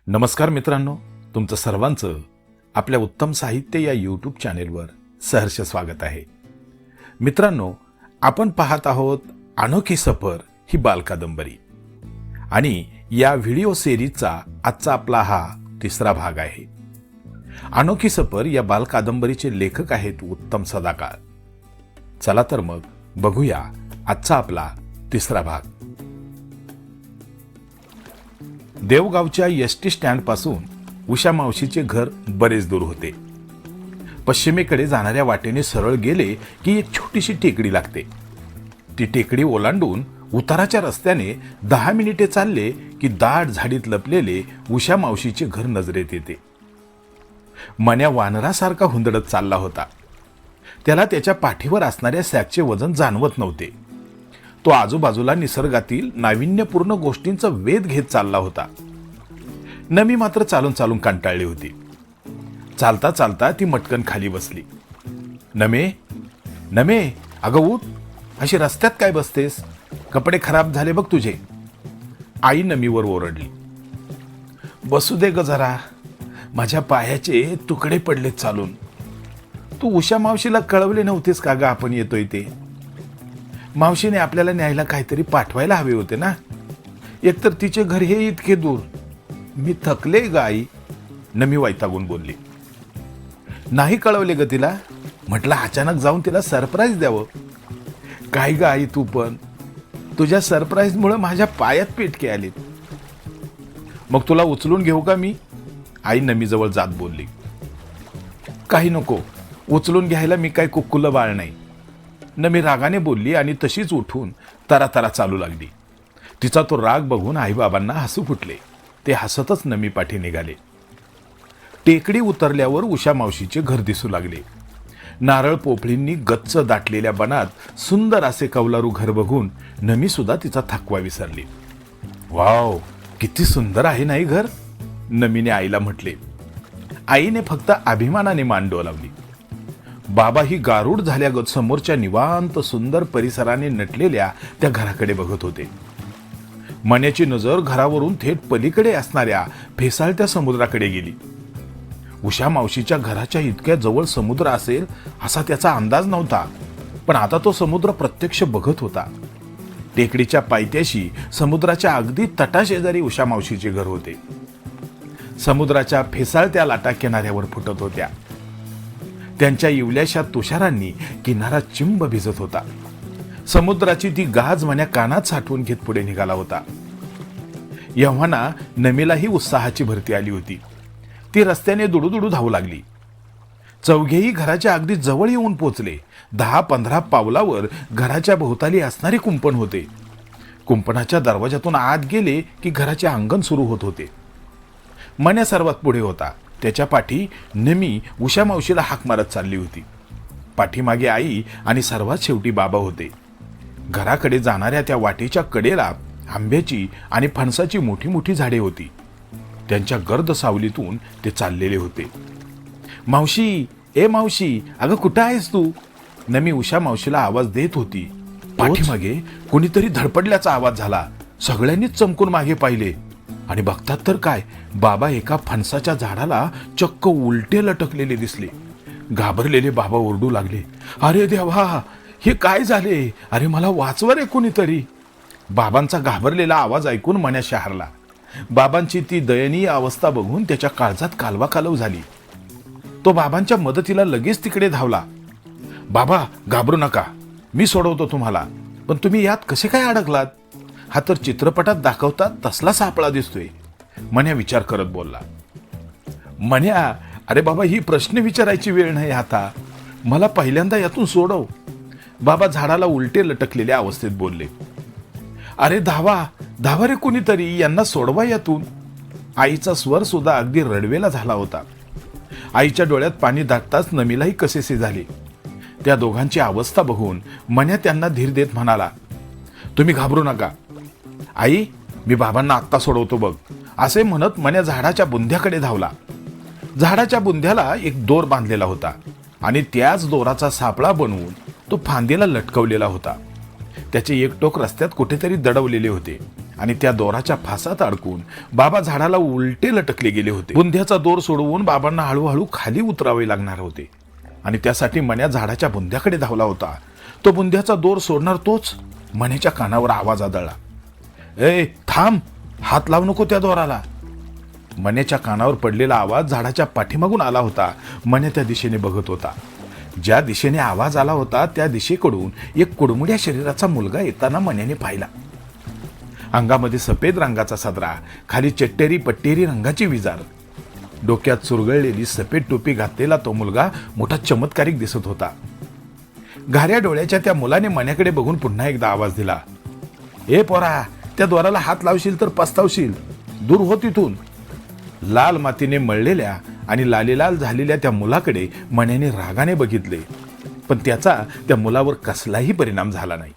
नमस्कार मित्रांनो, तुमचं सर्वांचं आपल्या उत्तम साहित्य या यूट्यूब चॅनेलवर सहर्ष स्वागत आहे. मित्रांनो, आपण पाहत आहोत अनोखी सफर ही बालकादंबरी आणि या व्हिडिओ सिरीजचा आजचा आपला हा तिसरा भाग आहे. अनोखी सफर या बालकादंबरीचे लेखक आहेत उत्तम सदाकाळ. चला तर मग बघूया आजचा आपला तिसरा भाग. देवगावच्या एसटी स्टँड पासून उषा मावशीचे घर बरेच दूर होते. पश्चिमेकडे जाणाऱ्या वाटेने सरळ गेले की एक छोटीशी टेकडी लागते. ती टेकडी ओलांडून उताराच्या रस्त्याने 10 मिनिटे चालले की दाट झाडीत लपलेले उषा मावशीचे घर नजरेत येते. मन्या वानरासारखा हुंदडत चालला होता. त्याला त्याच्या पाठीवर असणाऱ्या सॅकचे वजन जाणवत नव्हते. तो आजूबाजूला निसर्गातील नाविन्यपूर्ण गोष्टींचा वेध घेत चालला होता. नमी मात्र चालून चालून कंटाळली होती. चालता चालता ती मटकन खाली बसली. नमे नमे, अगं उठ, अशी रस्त्यात काय बसतेस? कपडे खराब झाले बघ तुझे. आई नमीवर ओरडली. बसू दे ग जरा, माझ्या पायाचे तुकडे पडलेत चालून. तू उषा मावशीला कळवले नव्हतेस का ग आपण येतोय ते? मावशीने आपल्याला न्यायला काहीतरी पाठवायला हवे होते ना. एकतर तिचे घर हे इतके दूर. मी थकले ग आई, नमी वैतागून बोलली. नाही कळवले ग तिला? म्हटलं अचानक जाऊन तिला सरप्राईज द्यावं. काय ग आई तू पण, तुझ्या सरप्राईजमुळे माझ्या पायात पेटके आलीत. मग तुला उचलून घेऊ का मी? आई नमीजवळ जात बोलली. काही नको, उचलून घ्यायला मी काय कुक्कुलं बाळ नाही, नमी रागाने बोलली आणि तशीच उठून तरा तरा चालू लागली. तिचा तो राग बघून आईबाबांना हसू फुटले. ते हसतच नमी पाठी निघाले. टेकडी उतरल्यावर उषा मावशीचे घर दिसू लागले. नारळ पोफळींनी गच्च दाटलेल्या बनात सुंदर असे कौलारू घर बघून नमी सुद्धा तिचा थकवा विसरली. वाव, किती सुंदर आहे नाही घर, नमीने आईला म्हटले. आईने फक्त अभिमानाने मान डोलावली. बाबा ही गारूड झाल्यागत समोरच्या निवांत सुंदर परिसराने नटलेल्या त्या घराकडे बघत होते. मन्याची नजर घरावरून थेट पलीकडे असणाऱ्या फेसाळत्या समुद्राकडे गेली. उषा मावशीच्या घराच्या इतक्या जवळ समुद्र असेल असा त्याचा अंदाज नव्हता, पण आता तो समुद्र प्रत्यक्ष बघत होता. टेकडीच्या पायथ्याशी समुद्राच्या अगदी तटाशेजारी उषा मावशीचे घर होते. समुद्राच्या फेसाळत्या लाटा किनाऱ्यावर फुटत होत्या. त्यांच्या इवल्याशा तुषारांनी किनारा चिंब भिजत होता. समुद्राची ती गाज मन्या कानात साठवून घेत पुढे निघाला होता. एव्हाना नमीलाही उत्साहाची भरती आली होती. ती रस्त्याने दुडूदुडू धावू लागली. चौघेही घराच्या अगदी जवळ येऊन पोचले. 10-15 पावलावर घराच्या भोवताली असणारे कुंपण होते. कुंपणाच्या दरवाजातून आत गेले की घराचे अंगण सुरू होत होते. मन्या सर्वात पुढे होता. त्याच्या पाठी नमी उषा मावशीला हाक मारत चालली होती. पाठीमागे आई आणि सर्वात शेवटी बाबा होते. घराकडे जाणाऱ्या त्या वाटेच्या कडेला आंब्याची आणि फणसाची मोठी मोठी झाडे होती. त्यांच्या गर्द सावलीतून ते चाललेले होते. मावशी, ए मावशी, अगं कुठं आहेस तू? नमी उषा मावशीला आवाज देत होती. पाठीमागे कोणीतरी धडपडल्याचा आवाज झाला. सगळ्यांनीच चमकून मागे पाहिले आणि बघतात तर काय, बाबा एका फणसाच्या झाडाला चक्क उलटे लटकलेले दिसले. घाबरलेले बाबा ओरडू लागले. अरे देवा, हे काय झाले? अरे मला वाचवा रे कोणीतरी. बाबांचा घाबरलेला आवाज ऐकून मन्या शहारला. बाबांची ती दयनीय अवस्था बघून त्याच्या काळजात कालवा कालव झाली. तो बाबांच्या मदतीला लगेच तिकडे धावला. बाबा घाबरू नका, मी सोडवतो तुम्हाला. पण तुम्ही यात कसे काय अडकलात? हा तर चित्रपटात दाखवतात तसला सापळा दिसतोय, मन्या विचार करत बोलला. मन्या, अरे बाबा, ही प्रश्न विचारायची वेळ नाही आता. मला पहिल्यांदा यातून सोडव. बाबा झाडाला उलटे लटकलेल्या अवस्थेत बोलले. अरे धावा धावा रे कोणीतरी, यांना सोडवा यातून. आईचा स्वर सुद्धा अगदी रडवेला झाला होता. आईच्या डोळ्यात पाणी दाटताच नमीलाही कसेसे झाले. त्या दोघांची अवस्था बघून मन्या त्यांना धीर देत म्हणाला. तुम्ही घाबरू नका आई, मी बाबांना आत्ता सोडवतो बघ. असे म्हणत मन्या झाडाच्या बुंध्याकडे धावला. झाडाच्या बुंध्याला एक दोर बांधलेला होता आणि त्याच दोराचा सापळा बनवून तो फांदीला लटकवलेला होता. त्याचे एक टोक रस्त्यात कुठेतरी दडवलेले होते आणि त्या दोराच्या फासात अडकून बाबा झाडाला उलटे लटकले गेले होते. बुंध्याचा दोर सोडवून बाबांना हळूहळू खाली उतरावे लागणार होते आणि त्यासाठी मण्या झाडाच्या बुंध्याकडे धावला होता. तो बुंध्याचा दोर सोडणार तोच मण्याच्या कानावर आवाज आदळला, ए थांब, हात लावू नको त्या दोराला. मण्याच्या कानावर पडलेला आवाज झाडाच्या पाठीमागून आला होता. मण्या त्या दिशेने बघत होता. ज्या दिशेने आवाज आला होता त्या दिशेकडून एक कुडमुड्या शरीराचा मुलगा येताना मण्याने पाहिला. अंगामध्ये सफेद रंगाचा सदरा, खाली चट्टेरी पट्टेरी रंगाची विजार, डोक्यात चुरगळलेली सफेद टोपी घातलेला तो मुलगा मोठा चमत्कारिक दिसत होता. घाऱ्या डोळ्याच्या त्या मुलाने मण्याकडे बघून पुन्हा एकदा आवाज दिला, ए पोरा, त्या द्वाराला हात लावशील तर पस्तावशील, दूर हो तिथून. लाल मातीने मळलेल्या आणि लालेलाल झालेल्या त्या मुलाकडे मण्याने रागाने बघितले, पण त्याचा त्या मुलावर कसलाही परिणाम झाला नाही.